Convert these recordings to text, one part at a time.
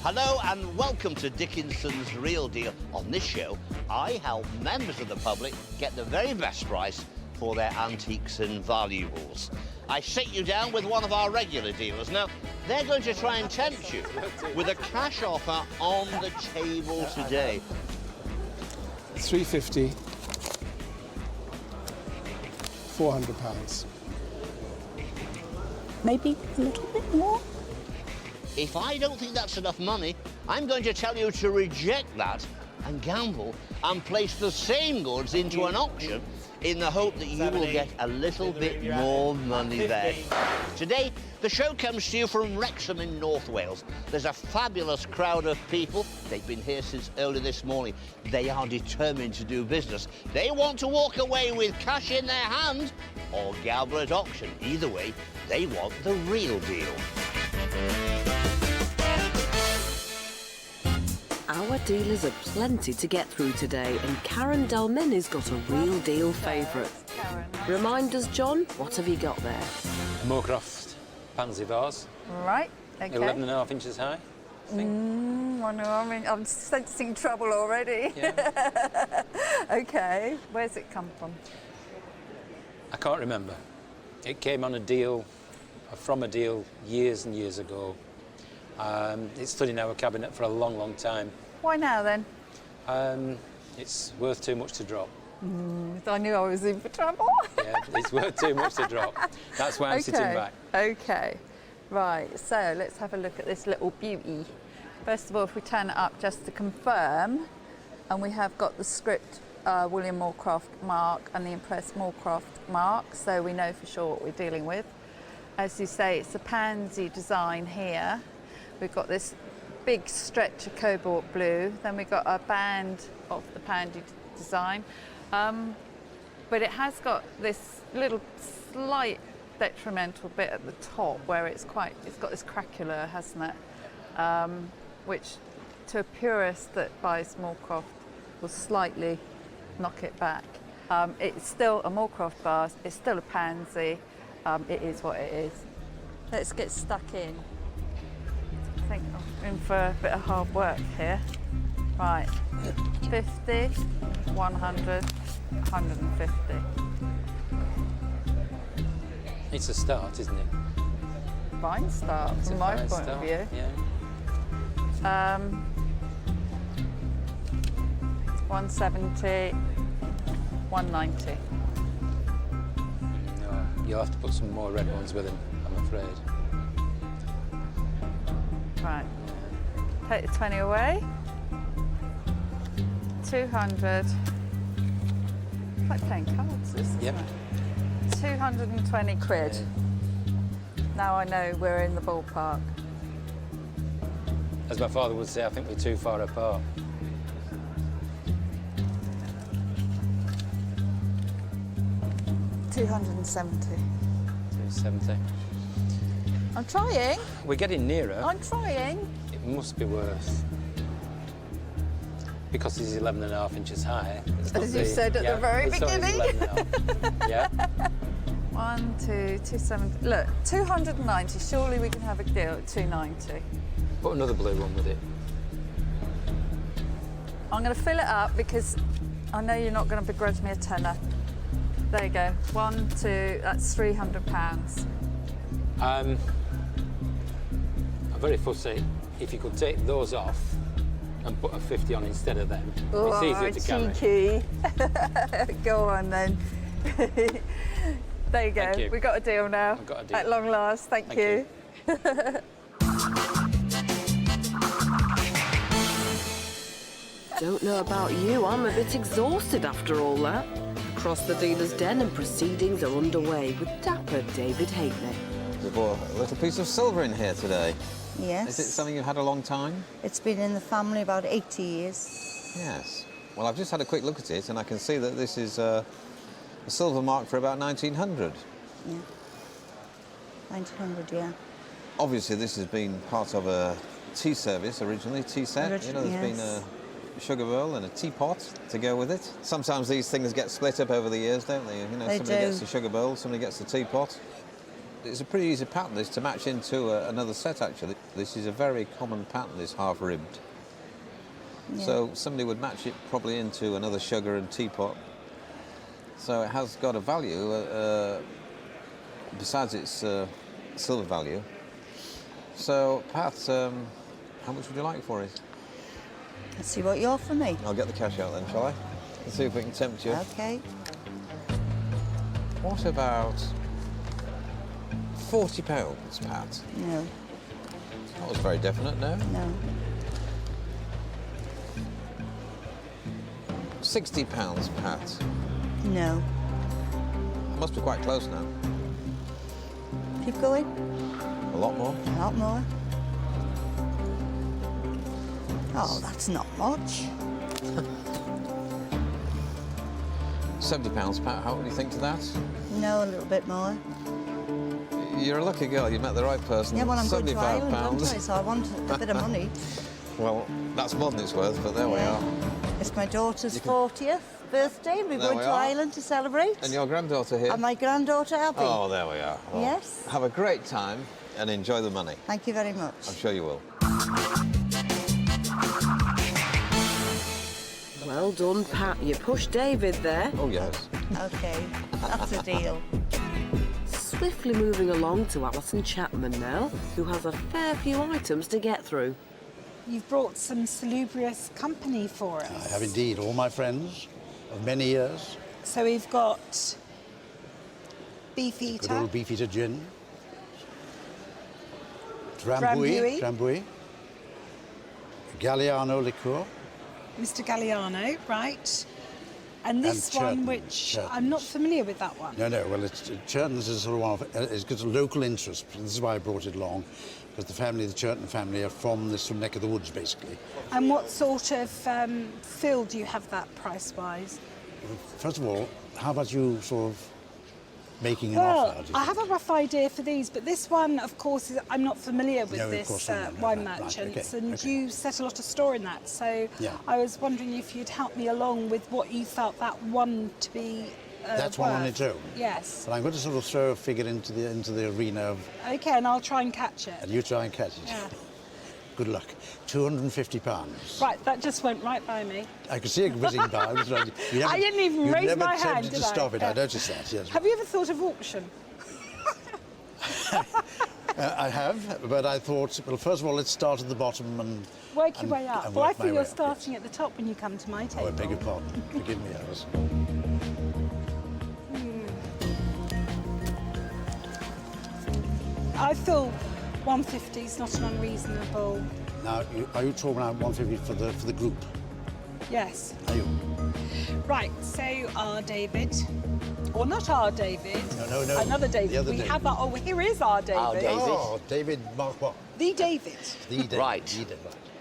Hello and welcome to Dickinson's Real Deal. On this show, I help members of the public get the very best price for their antiques and valuables. I sit you down with one of our regular dealers. Now, they're going to try and tempt you with a cash offer on the table today. £350, £400. Maybe a little bit more? If I don't think that's enough money, I'm going to tell you to reject that and gamble and place the same goods into an auction in the hope that you will get a little bit more money there. Today, the show comes to you from Wrexham in North Wales. There's a fabulous crowd of people. They've been here since early this morning. They are determined to do business. They want to walk away with cash in their hand or gamble at auction. Either way, they want the real deal. Our dealers are plenty to get through today, and Karen Delmin has got a real deal favourite. Remind us, John, what have you got there? Moorcroft pansy vase. Right, okay. 11.5 inches high, I think. I know, I'm sensing trouble already. Yeah. Okay, where's it come from? I can't remember. It came on a deal, from a deal years and years ago. It's stood in our cabinet for a long, long time. Why now then? It's worth too much to drop. I knew I was in for trouble. Yeah, it's worth too much to drop. That's why I'm sitting back. Okay, right, so let's have a look at this little beauty. First of all, if we turn it up just to confirm, and we have got the script William Moorcroft mark and the Impress Moorcroft mark, so we know for sure what we're dealing with. As you say, it's a pansy design here. We've got this big stretch of cobalt blue, then we've got a band of the pansy design, but it has got this little slight detrimental bit at the top where it's got this craquelure, hasn't it? Which to a purist that buys Moorcroft will slightly knock it back. It's still a Moorcroft vase, it's still a pansy, it is what it is. Let's get stuck in. I think I'm in for a bit of hard work here. Right, 50, 100, 150. It's a start, isn't it? Fine start It's from a my fine point start, of view. Yeah. 170, 190. No, you'll have to put some more red ones with him, I'm afraid. Right, take the 20 away. 200. It's like playing cards, isn't Yep. it? 220 quid. Now I know we're in the ballpark. As my father would say, I think we're too far apart. $270. 270. I'm trying. We're getting nearer. I'm trying. It must be worth. Because he's 11.5 inches high. As you said at the very beginning. Yeah. 1, 2, 270. Look, 290. Surely we can have a deal at 290. Put another blue one with it. I'm going to fill it up because I know you're not going to begrudge me a tenner. There you go. 1, 2. That's £300. I'm very fussy. If you could take those off and put a 50 on instead of them, it's easier to carry. Cheeky. Go on then. There you go. Thank you. We've got a deal now. I've got a deal. At long last. Thank you. Don't know about you, I'm a bit exhausted after all that. Across the dealer's den and proceedings are underway with dapper David Haley. We bought a little piece of silver in here today. Yes. Is it something you've had a long time? It's been in the family about 80 years. Yes. Well, I've just had a quick look at it and I can see that this is a silver mark for about 1900. Yeah. 1900, yeah. Obviously, this has been part of a tea service originally, tea set. You know, there's been a sugar bowl and a teapot to go with it. Sometimes these things get split up over the years, don't they? You know, They somebody do. gets the sugar bowl, somebody gets the teapot. it's a pretty easy pattern, this, to match into another set, actually. This is a very common pattern, this half-ribbed. Yeah. So somebody would match it probably into another sugar and teapot. So it has got a value, besides its silver value. So, Pat, how much would you like for it? Let's see what you offer me. I'll get the cash out then, shall I? Let's see if we can tempt you. Okay. What about £40, Pat? No, That was very definite, no? no. £60, Pat. No. I must be quite close now. Keep going. A lot more. A lot more. Oh, that's not much. £70, Pat. How do you think to that? No, a little bit more. You're a lucky girl. You met the right person. Yeah, well, I'm going to Ireland, aren't I? £75. So I want a bit of money. Well, that's more than it's worth, but there we Yeah. are. It's my daughter's 40th birthday. We're There going we to are. Ireland to celebrate. And your granddaughter here. And my granddaughter, Abby. Oh, there we are. Well, Yes. Have a great time and enjoy the money. Thank you very much. I'm sure you will. Well done, Pat. You pushed David there. Oh, yes. Okay, that's a deal. Swiftly moving along to Alison Chapman now, who has a fair few items to get through. You've brought some salubrious company for I us. have indeed, all my friends of many years. So we've got Beefeater, Good old Beefeater gin. Drambuie. Drambuie. Galliano liqueur. Mr. Galliano, right? And this And one, Churton, which Churton's. I'm not familiar with that one. No, well, Churton's is sort of one of, it's got a local interest. This is why I brought it along, because the Churton family are from this neck of the woods, basically. And what sort of fill do you have that price-wise? First of all, how about you sort of making an Well, offer? I have a rough idea for these, but this one, of course, I'm not familiar with No, of this course not, no, wine right, merchants, okay, and okay. you set a lot of store in that. So Yeah. I was wondering if you'd help me along with what you felt that one to be. That's one on worth. its own. Yes. But I'm going to sort of throw a figure into the arena of, Okay, and I'll try and catch it. and you try and catch it. Yeah. Good luck. £250. Right, that just went right by me. I could see it whizzing by. I didn't even raise my hand, You never attempted did to I? stop it. Yeah. I noticed that, yes. Have you ever thought of auction? I have, but I thought, well, first of all, let's start at the bottom and Work your way up. and Well, I work my feel way you're up, yes. starting at the top when you come to my table. Oh, I beg your pardon. Forgive me, Alice. I feel 150 is not an unreasonable. Now, are you talking about 150 for the group? Yes. Are you? Right, so our David, or not our David. No. Another David. The other we David. have that. Oh, here is our David. Our David. Oh, David Mark what? The David. The David. Right. The David.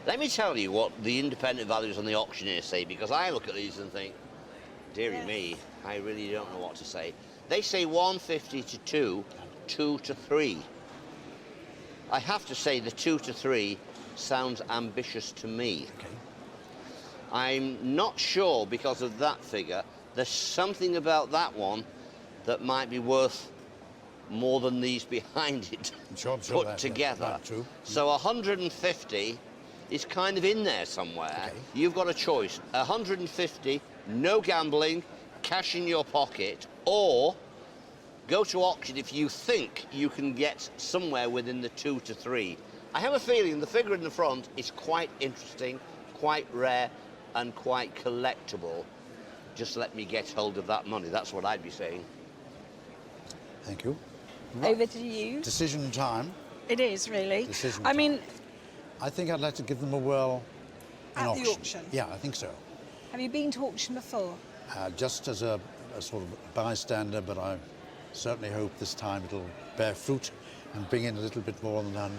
Let me tell you what the independent values on the auctioneer say, because I look at these and think, dearie me, I really don't know what to say. They say 150 to 2, 2 to 3. I have to say the 2 to 3 sounds ambitious to me. Okay. I'm not sure because of that figure. There's something about that one that might be worth more than these behind it Sure, put that, together. yeah, true. So 150 is kind of in there somewhere. Okay. You've got a choice. 150, no gambling, cash in your pocket, or go to auction if you think you can get somewhere within the 2 to 3. I have a feeling the figure in the front is quite interesting, quite rare, and quite collectible. Just let me get hold of that money. That's what I'd be saying. Thank you. Over to you. Decision time. It is really. Decision I mean, I think I'd like to give them a whirl in At the auction? Yeah, I think so. have you been to auction before? Just as a sort of bystander, but I certainly hope this time it'll bear fruit and bring in a little bit more than £150.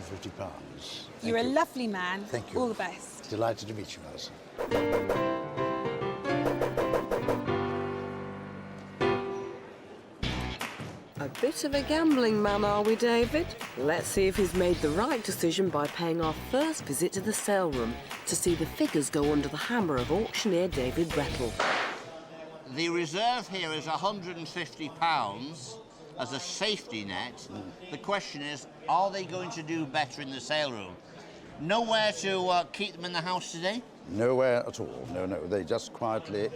You're Thank a you. lovely man. Thank you. All the best. Delighted to meet you, Alison. A bit of a gambling man, are we, David? Let's see if he's made the right decision by paying our first visit to the sale room to see the figures go under the hammer of auctioneer David Brettle. The reserve here is £150, as a safety net. The question is, are they going to do better in the sale room? Nowhere to keep them in the house today? Nowhere at all. No, no. They just quietly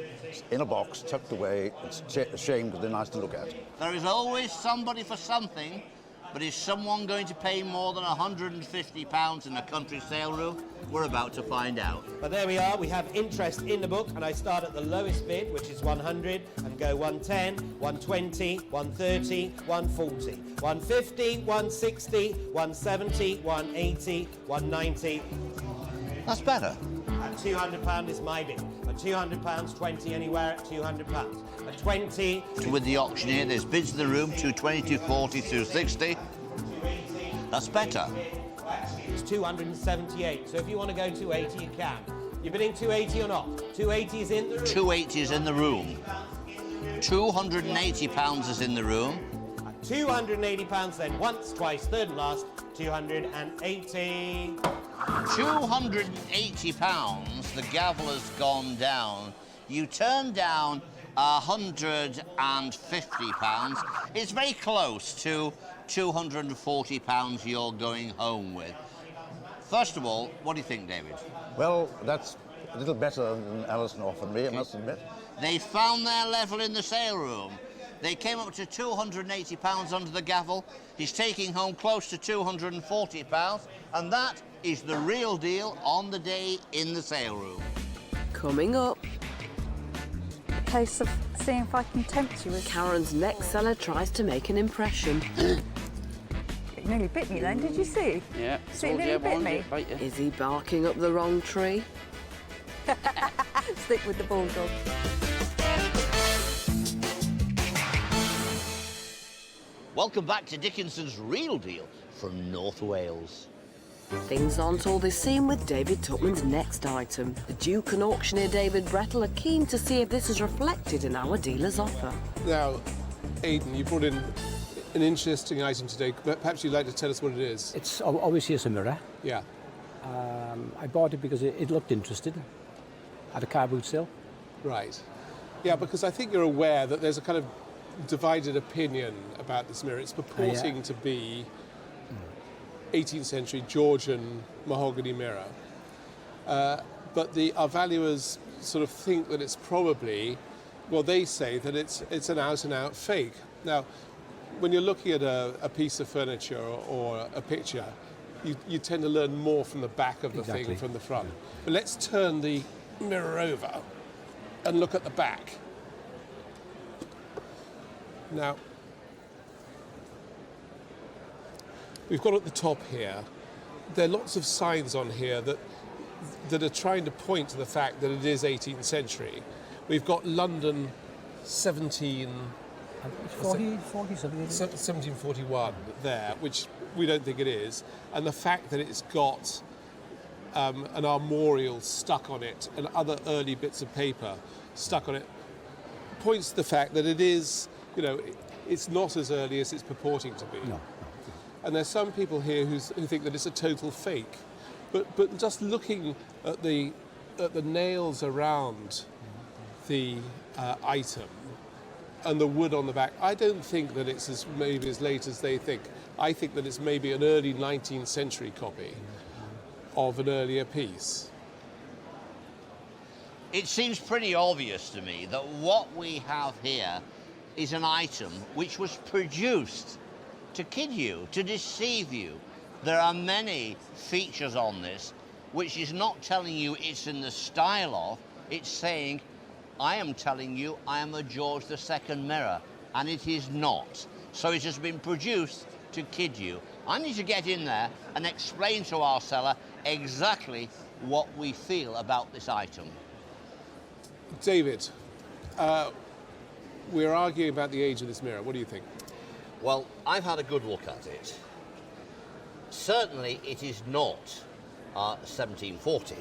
in a box, tucked away. It's a shame because they're nice to look at. There is always somebody for something, but is someone going to pay more than £150 in a country sale room? We're about to find out. But there we are, we have interest in the book, and I start at the lowest bid, which is 100, and go 110, 120, 130, 140, 150, 160, 170, 180, 190. That's better. And £200 is my bid. At £200, 20 anywhere at £200. At 20... With the auctioneer, there's bids in the room, 220, 240, 260. That's better. It's 278, so if you want to go 280, you can. You're bidding 280 or not? 280 is in the room. 280 is in the room. £280 is in the room. At £280 then, once, twice, third and last, 280. £280, the gavel has gone down. You turn down £150. It's very close to £240 you're going home with. First of all, what do you think, David? Well, that's a little better than Alison offered me, I must admit. They found their level in the sale room. They came up to £280 under the gavel. He's taking home close to £240, and that is the real deal on the day in the sale room. Coming up, A case of seeing if I can tempt you with... Karen's next seller tries to make an impression. It nearly bit me then, did you see? Yeah. See, it nearly bit me. Is he barking up the wrong tree? Stick with the bulldog. Welcome back to Dickinson's Real Deal from North Wales. Things aren't all they seem with David Tuckman's next item. The Duke and auctioneer David Brettle are keen to see if this is reflected in our dealer's offer. Now, Aidan, you brought in an interesting item today. Perhaps you'd like to tell us what it is. It's obviously it's a mirror. Yeah. I bought it because it looked interesting at a car boot sale. Right. Yeah, because I think you're aware that there's a kind of divided opinion about this mirror. It's purporting to be 18th century Georgian mahogany mirror. But our valuers sort of think that it's probably, well, they say that it's an out-and-out fake. Now, when you're looking at a piece of furniture or a picture, you tend to learn more from the back of the thing from the front. But let's turn the mirror over and look at the back. Now, we've got at the top here, there are lots of signs on here that are trying to point to the fact that it is 18th century. We've got London 1741 there, which we don't think it is, and the fact that it's got an armorial stuck on it and other early bits of paper stuck on it points to the fact that it is, it's not as early as it's purporting to be. No. And there's some people here who think that it's a total fake. But just looking at the nails around the item and the wood on the back, I don't think that it's maybe as late as they think. I think that it's maybe an early 19th century copy of an earlier piece. It seems pretty obvious to me that what we have here is an item which was produced to kid you, to deceive you. There are many features on this which is not telling you it's in the style of, it's saying, I am telling you I am a George II mirror, and it is not. So it has been produced to kid you. I need to get in there and explain to our seller exactly what we feel about this item. David, we're arguing about the age of this mirror. What do you think? Well, I've had a good look at it. Certainly it is not 1740.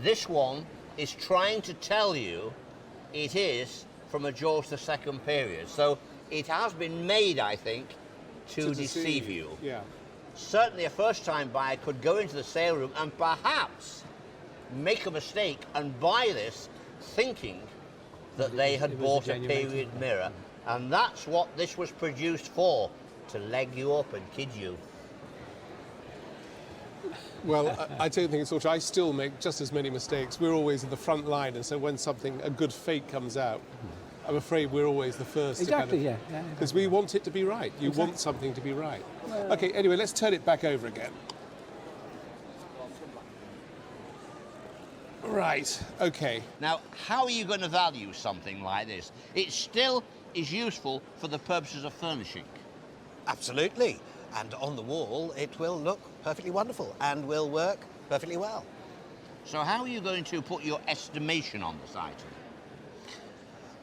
This one is trying to tell you it is from a George II period. So it has been made, I think, to deceive you. Yeah. Certainly a first-time buyer could go into the sale room and perhaps make a mistake and buy this thinking that they had bought a period mirror. And that's what this was produced for, to leg you up and kid you. Well, I don't think it's all true. I still make just as many mistakes. We're always in the front line, and so when a good fake comes out, I'm afraid we're always the first. Exactly, to because we want it to be right. You want something to be right. Okay, anyway, let's turn it back over again. Right, okay. Now, how are you going to value something like this? It still is useful for the purposes of furnishing. Absolutely. And on the wall, it will look perfectly wonderful and will work perfectly well. So how are you going to put your estimation on this item?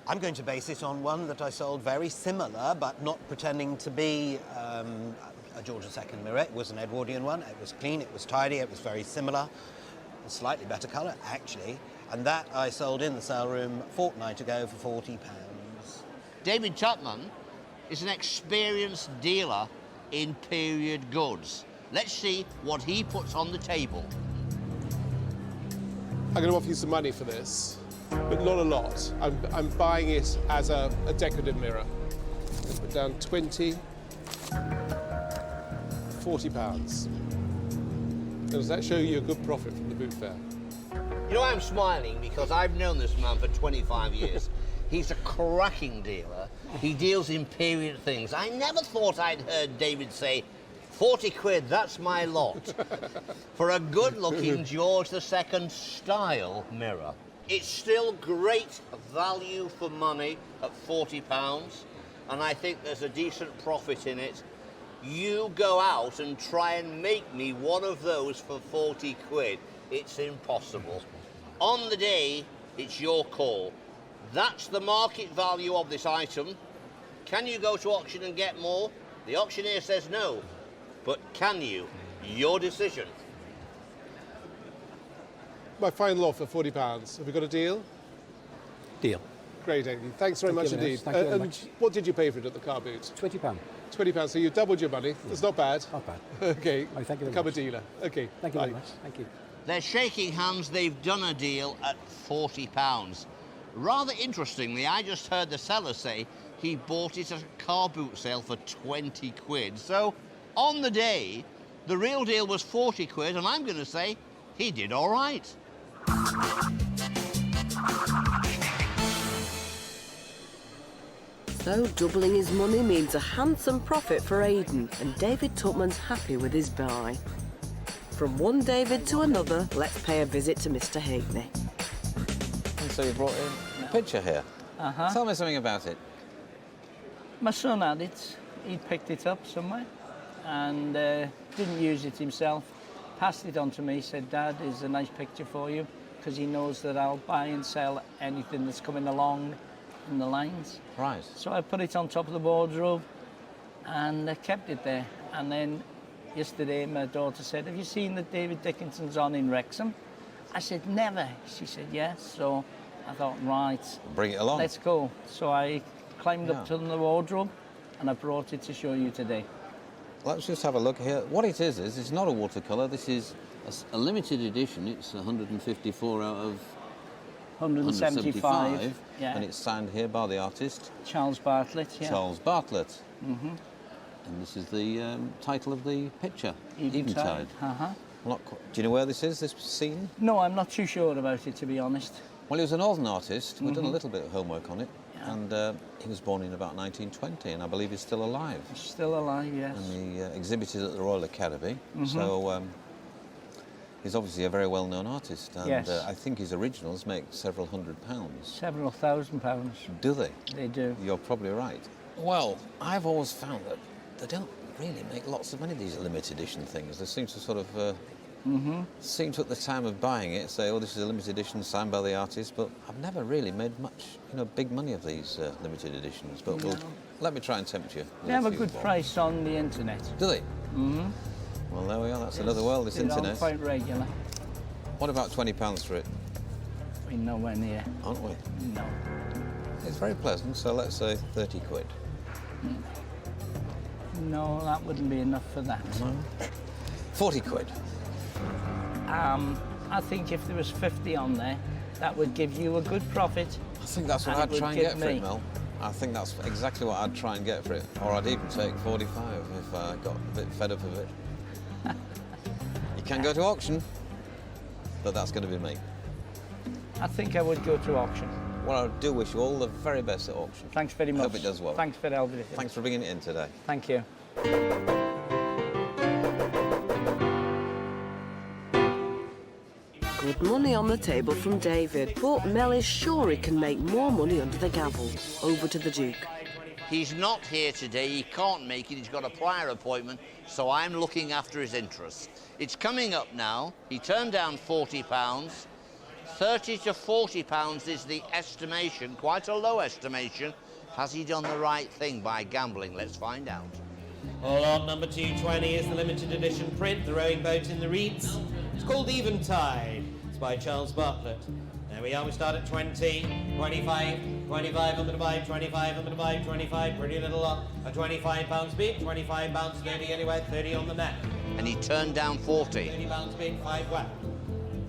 I'm going to base it on one that I sold very similar, but not pretending to be a George II mirror. It was an Edwardian one. It was clean, it was tidy, it was very similar. A slightly better colour, actually. And that I sold in the sale room a fortnight ago for £40. David Tupman is an experienced dealer in period goods. Let's see what he puts on the table. I'm going to offer you some money for this, but not a lot. I'm buying it as a decorative mirror. Let's put down 20, £40. Does that show you a good profit from the boot fair? You know, I'm smiling because I've known this man for 25 years. He's a cracking dealer. He deals in period things. I never thought I'd heard David say, 40 quid, that's my lot. For a good-looking George II style mirror. It's still great value for money at £40, and I think there's a decent profit in it. You go out and try and make me one of those for 40 quid. It's impossible. On the day, it's your call. That's the market value of this item. Can you go to auction and get more? The auctioneer says no. But can you? Your decision. My final offer, £40. Have we got a deal? Deal. Great, Aidan. Thanks very much indeed. Thank you very much. What did you pay for it at the car boot? £20. £20, so you doubled your money. That's not bad. Not bad. Okay. Oh, thank you very Become much. a dealer. Okay. Thank you bye. very much. Thank you. They're shaking hands. They've done a deal at £40. Rather interestingly, I just heard the seller say he bought it at a car boot sale for 20 quid. So, on the day, the real deal was 40 quid, and I'm going to say he did all right. So doubling his money means a handsome profit for Aidan, and David Tupman's happy with his buy. From one David to another, let's pay a visit to Mr. Halkney. And so you brought in a picture here. Uh-huh. Tell me something about it. My son had it. He picked it up somewhere and didn't use it himself. Passed it on to me, said, Dad, is a nice picture for you, because he knows that I'll buy and sell anything that's coming along in the lines. Right. So I put it on top of the wardrobe and kept it there. And then yesterday my daughter said, have you seen that David Dickinson's on in Wrexham? I said, never. She said, yes. So I thought, right. Bring it along. Let's go. So I climbed up to the wardrobe and I brought it to show you today. Let's just have a look here. What it is it's not a watercolour. This is a limited edition. It's 154 out of 175. Yeah. And it's signed here by the artist. Charles Bartlett, yeah. Charles Bartlett. Mm-hmm. And this is the title of the picture, Eventide. Uh-huh. Do you know where this is, this scene? No, I'm not too sure about it, to be honest. Well, he was a northern artist. We've done a little bit of homework on it. Yeah. And he was born in about 1920, and I believe he's still alive. He's still alive, yes. And he exhibited at the Royal Academy. So he's obviously a very well-known artist. And Yes. I think his originals make several £100. Several £1,000s. Do they? They do. You're probably right. Well, I've always found that they don't really make lots of money, these limited edition things. They seem to sort of seem to, at the time of buying it, say, oh, this is a limited edition signed by the artist, but I've never really made much, big money of these limited editions. But let me try and tempt you. They have a good price on the internet. Do they? Mm-hmm. Well, there we are. That's another world, this internet. Quite regular. What about £20 for it? We're nowhere near. Aren't we? No. It's very pleasant, so let's say 30 quid. No, that wouldn't be enough for that. No. 40 quid. I think if there was 50 on there, that would give you a good profit. I think that's what I'd try and get for it, Mel. I think that's exactly what I'd try and get for it. Or I'd even take 45 if I got a bit fed up of it. You can go to auction, but that's going to be me. I think I would go to auction. Well, I do wish you all the very best at auction. Thanks very much. Hope it does well. Thanks for everything. Thanks for bringing it in today. Thank you. Good money on the table from David, but Mel is sure he can make more money under the gavel. Over to the Duke. He's not here today, he can't make it, he's got a prior appointment, so I'm looking after his interests. It's coming up now, he turned down £40, £30 to £40 is the estimation, quite a low estimation. Has he done the right thing by gambling? Let's find out. All on number 220 is the limited edition print, The Rowing Boat in the Reeds. It's called Eventide. It's by Charles Bartlett. There we are, we start at 20, 25, 25, I'm going to buy, 25, I'm going to buy, 25, pretty little lot. A £25 bid, £25, 30 anyway, 30 on the net. And he turned down 40. £30 bid, 5 whack.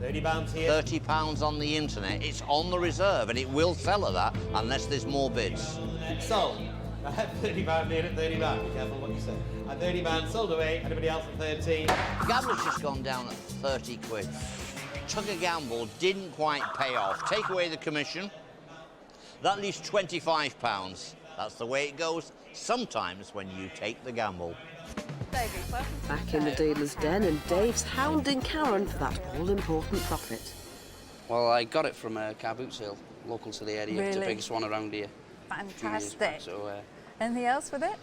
£30 here. £30 on the internet. It's on the reserve, and it will sell at that unless there's more bids. Sold. I had £30 bid at £30. Be careful what you say. At £30, sold away. Anybody else at 13? Gambler's just gone down at 30 quid. Took a gamble, didn't quite pay off. Take away the commission. That leaves £25. That's the way it goes sometimes when you take the gamble. Back in the dealer's den, and Dave's hounding Karen for that all-important profit. Well, I got it from a car boot sale, local to the area. It's the Really? biggest one around here. Fantastic. So, Anything else with it?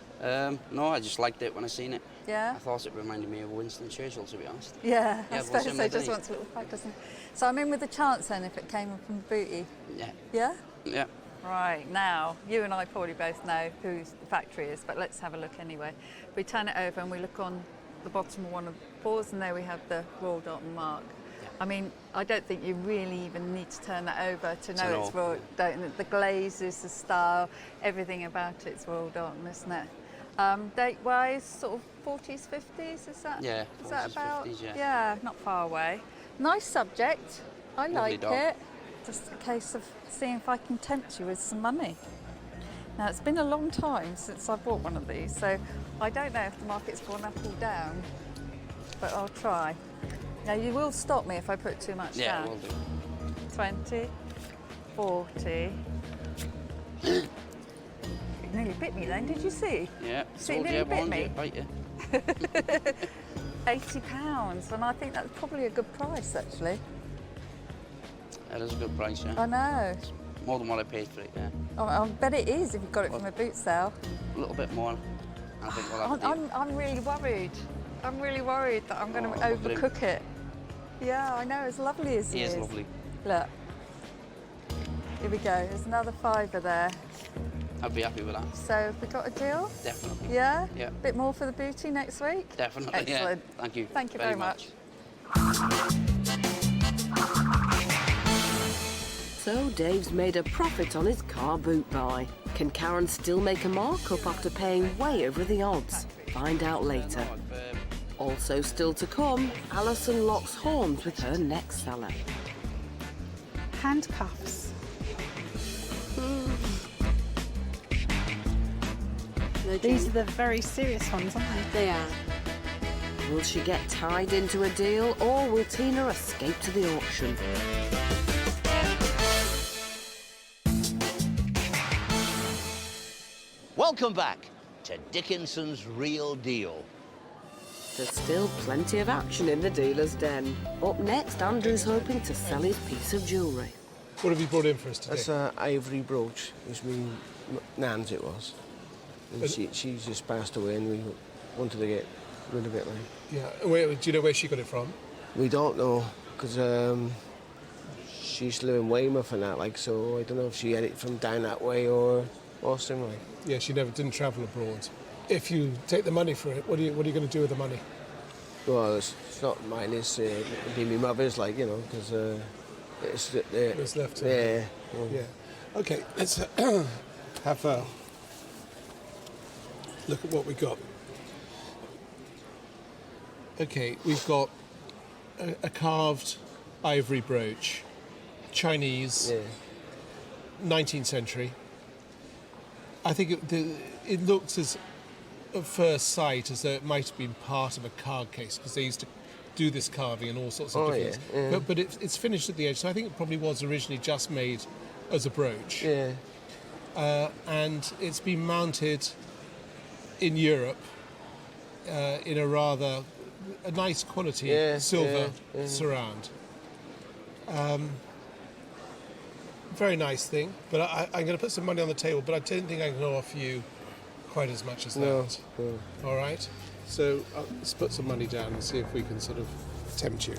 no, I just liked it when I seen it. Yeah? I thought it reminded me of Winston Churchill, to be honest. Yeah, I well, suppose similar, so. Just didn't wants a little fact, doesn't it? So I'm in with the chance then if it came from Booty. Yeah. Yeah? Yeah. Right, now, you and I probably both know who the factory is, but let's have a look anyway. We turn it over and we look on the bottom of one of the paws, and there we have the Royal Dalton mark. I mean, I don't think you really even need to turn that over to know it's Royal Dalton. The glazes, the style, everything about it's Royal Dalton, isn't it? Date-wise, sort of 40s, 50s, is that? Yeah, is that 40s, about? 50s, yeah. Yeah, not far away. Nice subject. I like dog. it. Just a case of seeing if I can tempt you with some money. Now, it's been a long time since I bought one of these, so I don't know if the market's gone up or down, but I'll try. Now, you will stop me if I put too much Yeah, down. will do. 20, 40. You nearly bit me then, did you see? Yeah, See, told it you, nearly bit warned me. you, bite you. £80, and I think that's probably a good price, actually. That is a good price, yeah. I know. More than what I paid for it, yeah. I bet it is if you got it from a boot sale. A little bit more. I think we'll have to I'm really worried. I'm really worried that I'm going to overcook it. Yeah, I know, as lovely as He is lovely. Look. Here we go, there's another fiver there. I'd be happy with that. So have we got a deal? Definitely. Yeah? Yeah. Bit more for the booty next week? Definitely, Excellent. yeah. Thank you. Thank you very much. So Dave's made a profit on his car boot buy. Can Karen still make a markup after paying way over the odds? Find out later. Also still to come, Alison locks horns with her next seller. Handcuffs. These are the very serious ones, aren't they? They are. Will she get tied into a deal, or will Tina escape to the auction? Welcome back to Dickinson's Real Deal. There's still plenty of action in the dealer's den. Up next, Andrew's hoping to sell his piece of jewellery. What have you brought in for us today? That's an Ivory brooch. It was me nan's, it was. And she's just passed away, and we wanted to get rid of it. Like. Yeah. Do you know where she got it from? We don't know, because she used to live in Weymouth and that, like, so I don't know if she had it from down that way or Austin, like. Yeah, she never didn't travel abroad. If you take the money for it, what are you going to do with the money? Well, it's not mine. It's it'd be my mother's, like, you know, because It's left. Yeah. Yeah. Okay, let's have a look at what we got. Okay, we've got a carved ivory brooch, Chinese, 19th century. I think it looks as, at first sight, as though it might have been part of a card case, because they used to do this carving and all sorts of different things. yeah. But it's finished at the edge, so I think it probably was originally just made as a brooch. Yeah. And it's been mounted in Europe in a nice quality silver surround. Very nice thing, but I'm going to put some money on the table, but I don't think I can offer you quite as much as that. No. All right? So let's put some money down and see if we can sort of tempt you.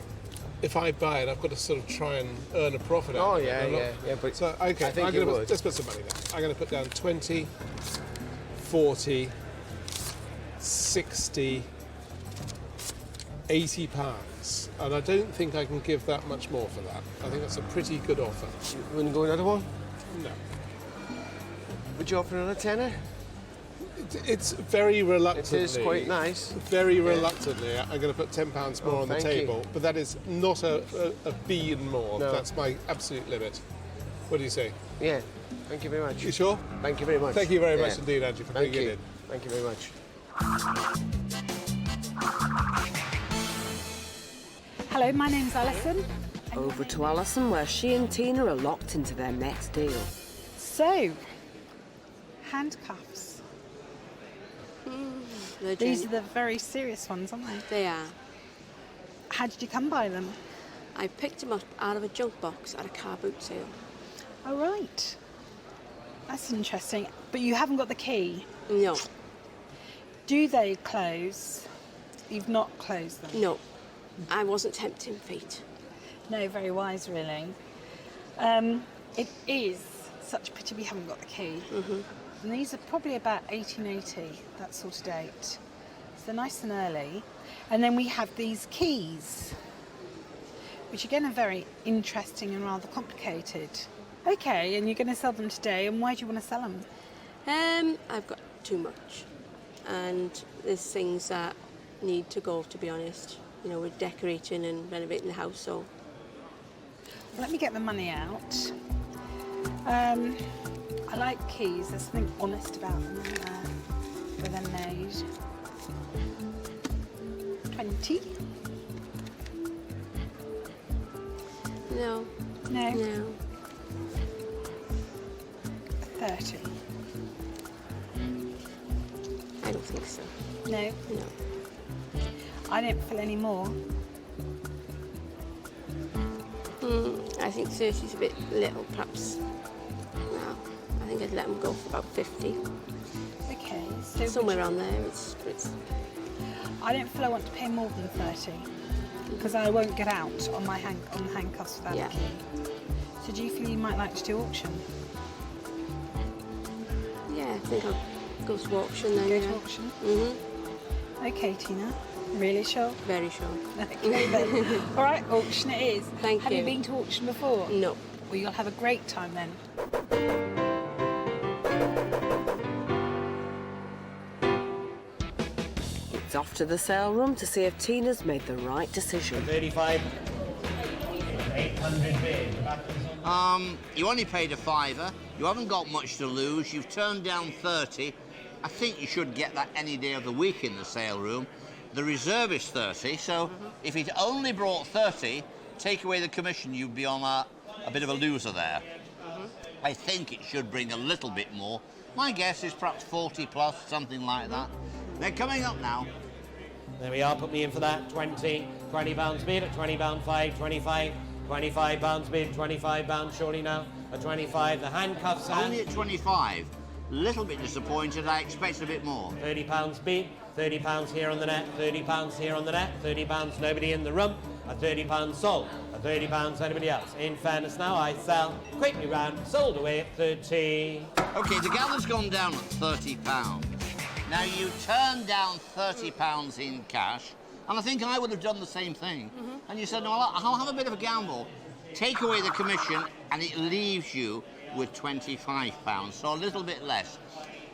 If I buy it, I've got to sort of try and earn a profit out of it. Yeah, but so, okay, I think you would. Let's put some money there. I'm going to put down 20, 40, 60, 80 pounds. And I don't think I can give that much more for that. I think that's a pretty good offer. You wouldn't go another one? No. Would you offer another tenner? It's very reluctantly. It is quite nice. Very reluctantly, I'm going to put £10 more on the thank table, you. but that is not a bean more. No. That's my absolute limit. What do you say? Yeah. Thank you very much. You sure? Thank you very much. Thank you very much indeed, Andrew, for bringing it in. Thank you very much. Hello, my name's Alison. Over to Alison, where she and Tina are locked into their next deal. So, handcuffs. These are the very serious ones, aren't they? They are. How did you come by them? I picked them up out of a junk box at a car boot sale. Oh, right. That's interesting. But you haven't got the key? No. Do they close? You've not closed them? No. I wasn't tempting fate. No, very wise, really. It is such a pity we haven't got the key. Mm-hmm. And these are probably about 1880, that sort of date. So they're nice and early. And then we have these keys, which again are very interesting and rather complicated. Okay, and you're going to sell them today, and why do you want to sell them? I've got too much. And there's things that need to go, to be honest. You know, we're decorating and renovating the house, so... Let me get the money out. I like keys. There's something honest about them where they're made. 20? No. No? No. 30? I don't think so. No? No. I don't feel any more. I think 30's a bit little, perhaps. No. I think I'd let them go for about 50. Okay, so... Somewhere around there. It's... I don't feel I want to pay more than 30, because I won't get out on my handcuffs without a key. So do you feel you might like to do auction? Yeah, I think I'll go to auction then. Go to auction? Mm-hmm. Okay, Tina. Really sure? Very sure. Okay then. All right, auction it is. Thank Have you. you been to auction before? No. Well, you'll have a great time then. It's off to the sale room to see if Tina's made the right decision. 35. 800 bid. You only paid a fiver. You haven't got much to lose. You've turned down 30. I think you should get that any day of the week in the sale room. The reserve is 30, so if it only brought 30, take away the commission, you'd be on a bit of a loser there. I think it should bring a little bit more. My guess is perhaps 40 plus, something like that. They're coming up now. There we are, put me in for that. 20. £20 bid at £20 5, 25. £25 bid, £25 surely now. At 25, the handcuffs are... Only at 25. Little bit disappointed. I expected a bit more. £30 bid, £30 here on the net, £30 here on the net, £30 nobody in the room, at £30 sold, at £30 anybody else. In fairness now, I sell quickly round, sold away at 30. OK, the gal's gone down at £30. Now, you turned down £30 in cash, and I think I would have done the same thing. And you said, no, I'll have a bit of a gamble. Take away the commission, and it leaves you with £25, so a little bit less.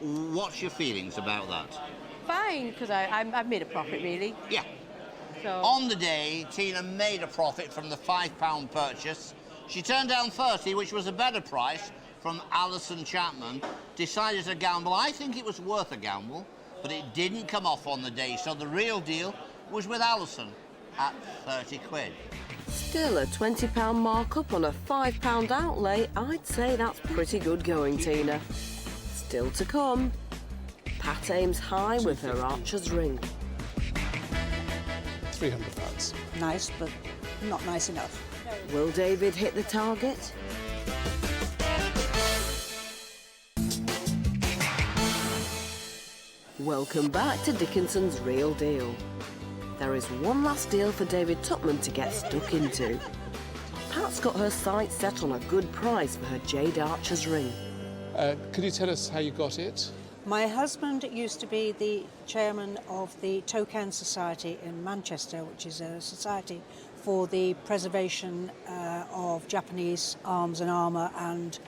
What's your feelings about that? Fine, because I've made a profit, really. Yeah. So... On the day, Tina made a profit from the £5 purchase. She turned down 30, which was a better price. from Alison Chapman, decided to gamble. I think it was worth a gamble, but it didn't come off on the day, so the real deal was with Alison at 30 quid. Still a £20 markup on a £5 outlay. I'd say that's pretty good going, Tina. Still to come, Pat aims high with her archer's ring. £300. Nice, but not nice enough. Will David hit the target? Welcome back to Dickinson's Real Deal. There is one last deal for David Tupman to get stuck into. Pat's got her sights set on a good price for her jade archer's ring. Could you tell us how you got it? My husband used to be the chairman of the Tokan Society in Manchester, which is a society for the preservation of Japanese arms and armour and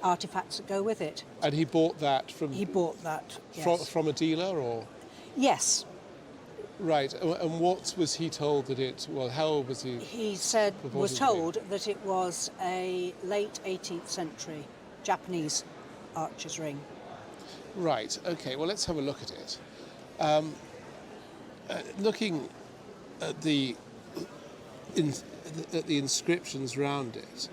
artefacts that go with it. And he bought that from... He bought that, yes. From a dealer, or...? Yes. Right, and what was he told that it... Well, how old was he? He was told that it was a late 18th century Japanese archer's ring. Right, OK, well, let's have a look at it. Looking at the inscriptions round it,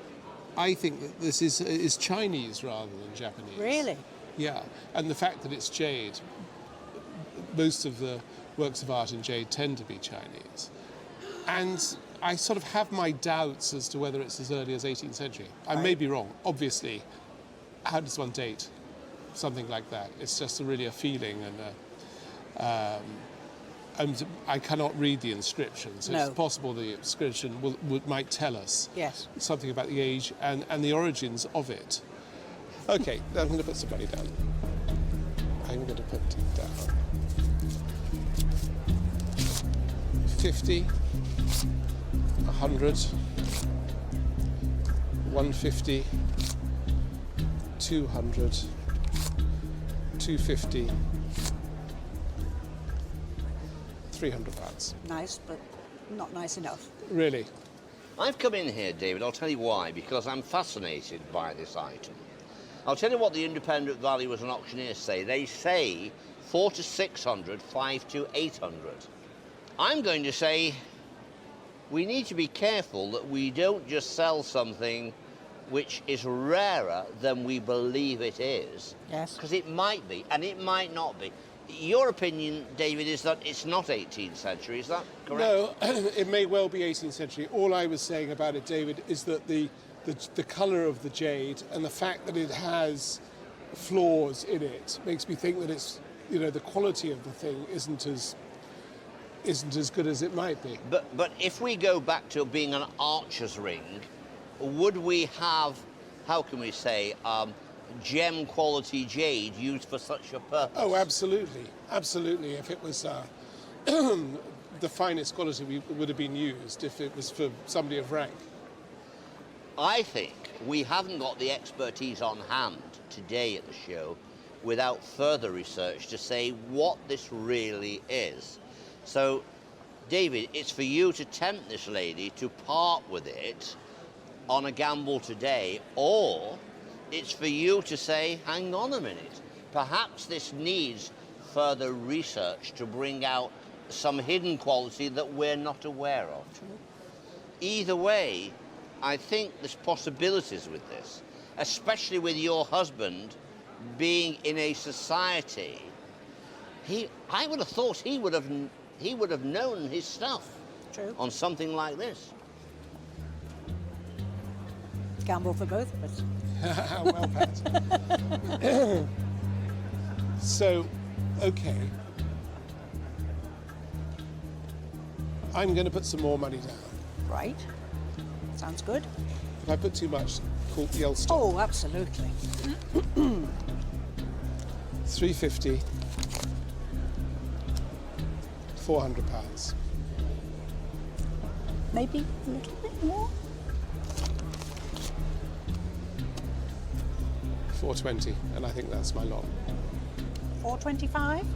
I think that this is Chinese rather than Japanese. Really? Yeah, and the fact that it's jade, most of the works of art in jade tend to be Chinese. And I sort of have my doubts as to whether it's as early as 18th century. I may be wrong. Obviously, how does one date something like that? It's just really a feeling, and I cannot read the inscription, so No. it's possible the inscription might tell us Yes. something about the age and the origins of it. OK, I'm going to put some money down. I'm going to put down 50, 100, 150, 200, 250, £300. Nice, but not nice enough. Really? I've come in here, David, I'll tell you why, because I'm fascinated by this item. I'll tell you what the independent valuers and auctioneers say. They say 4 to 600, 5 to 800. I'm going to say we need to be careful that we don't just sell something which is rarer than we believe it is. Yes. Because it might be, and it might not be. Your opinion, David, is that it's not 18th century, is that correct? No, it may well be 18th century. All I was saying about it, David, is that the colour of the jade and the fact that it has flaws in it makes me think that it's, the quality of the thing isn't as good as it might be. But if we go back to being an archer's ring, would we have, how can we say, gem quality jade used for such a purpose? Oh, absolutely, absolutely. If it was the finest quality would have been used if it was for somebody of rank. I think we haven't got the expertise on hand today at the show without further research to say what this really is. So, David, it's for you to tempt this lady to part with it on a gamble today, or it's for you to say, hang on a minute, perhaps this needs further research to bring out some hidden quality that we're not aware of. Either way, I think there's possibilities with this, especially with your husband being in a society. I would have thought he would have known his stuff. True. On something like this. Gamble for both of us. Well, Pat. So, OK. I'm going to put some more money down. Right. Sounds good. If I put too much, yell stop. Oh, absolutely. 350, £400. Maybe a little bit more. 420, and I think that's my lot. 425.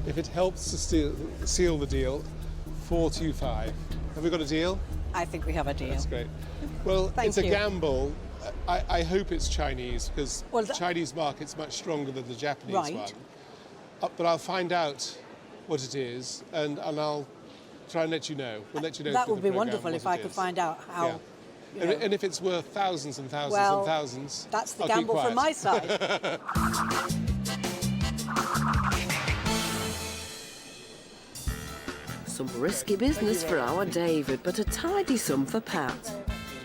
If it helps to seal the deal, 425. Have we got a deal? I think we have a deal. That's great. Well, Thank it's a you. gamble, I hope it's Chinese, because Well, the Chinese market's much stronger than the Japanese Right. one. But I'll find out what it is, and I'll try and let you know. We'll let you know. That through would the be programme wonderful what if it I could is. find out how. Yeah. You know. And if it's worth thousands and thousands Well, and thousands, that's the I'll keep gamble from my quiet. side. Some risky business for our David, but a tidy sum for Pat.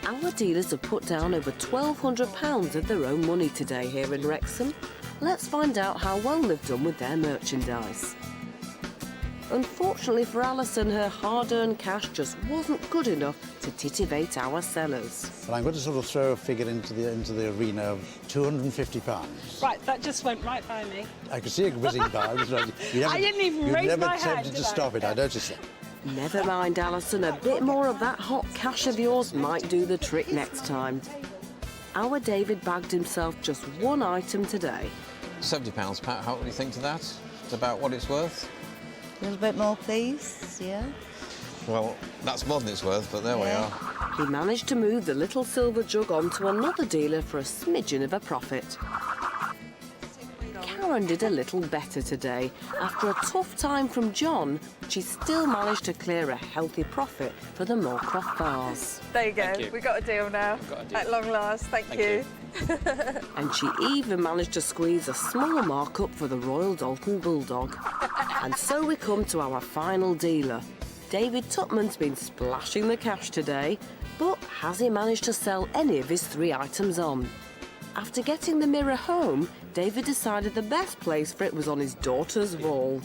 Our dealers have put down over £1,200 of their own money today here in Wrexham. Let's find out how well they've done with their merchandise. Unfortunately for Alison, her hard-earned cash just wasn't good enough to titivate our sellers. But I'm going to sort of throw a figure into the arena of £250. Right, that just went right by me. I could see it whizzing by. I didn't even raise my hand. You never attempted to stop it, I noticed that. Never mind, Alison, a bit more of that hot cash of yours might do the trick next time. Our David bagged himself just one item today. £70, Pat, how do you think to that? It's about what it's worth? A little bit more, please. Yeah. Well, that's more than it's worth, but there we are. He managed to move the little silver jug onto another dealer for a smidgen of a profit. Karen did a little better today. After a tough time from John, she still managed to clear a healthy profit for the Moorcroft vase. There you go. Thank you. We got a deal now. Got a deal. At long last. Thank you. And she even managed to squeeze a small markup for the Royal Dalton Bulldog. And so we come to our final dealer. David Tutman's been splashing the cash today, but has he managed to sell any of his 3 items on? After getting the mirror home, David decided the best place for it was on his daughter's wall.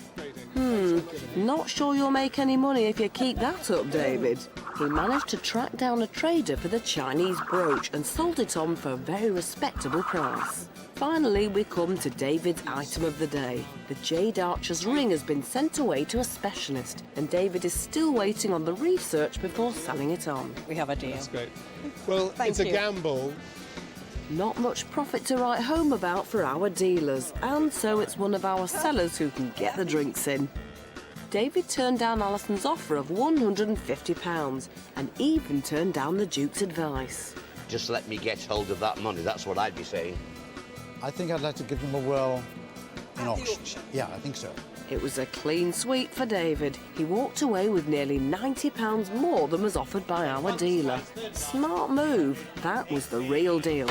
Not sure you'll make any money if you keep that up, David. He managed to track down a trader for the Chinese brooch and sold it on for a very respectable price. Finally, we come to David's item of the day. The jade archer's ring has been sent away to a specialist, and David is still waiting on the research before selling it on. We have a deal. That's great. Well, Thank it's a you. gamble. Not much profit to write home about for our dealers, and so it's one of our sellers who can get the drinks in. David turned down Alison's offer of £150 and even turned down the Duke's advice. Just let me get hold of that money, that's what I'd be saying. I think I'd like to give them a whirl in auction. Yeah, I think so. It was a clean sweep for David. He walked away with nearly £90 more than was offered by our dealer. Smart move. That was the real deal.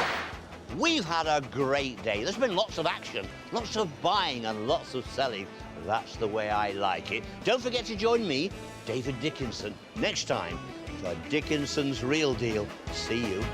We've had a great day. There's been lots of action, lots of buying and lots of selling. That's the way I like it. Don't forget to join me, David Dickinson, next time for Dickinson's Real Deal. See you.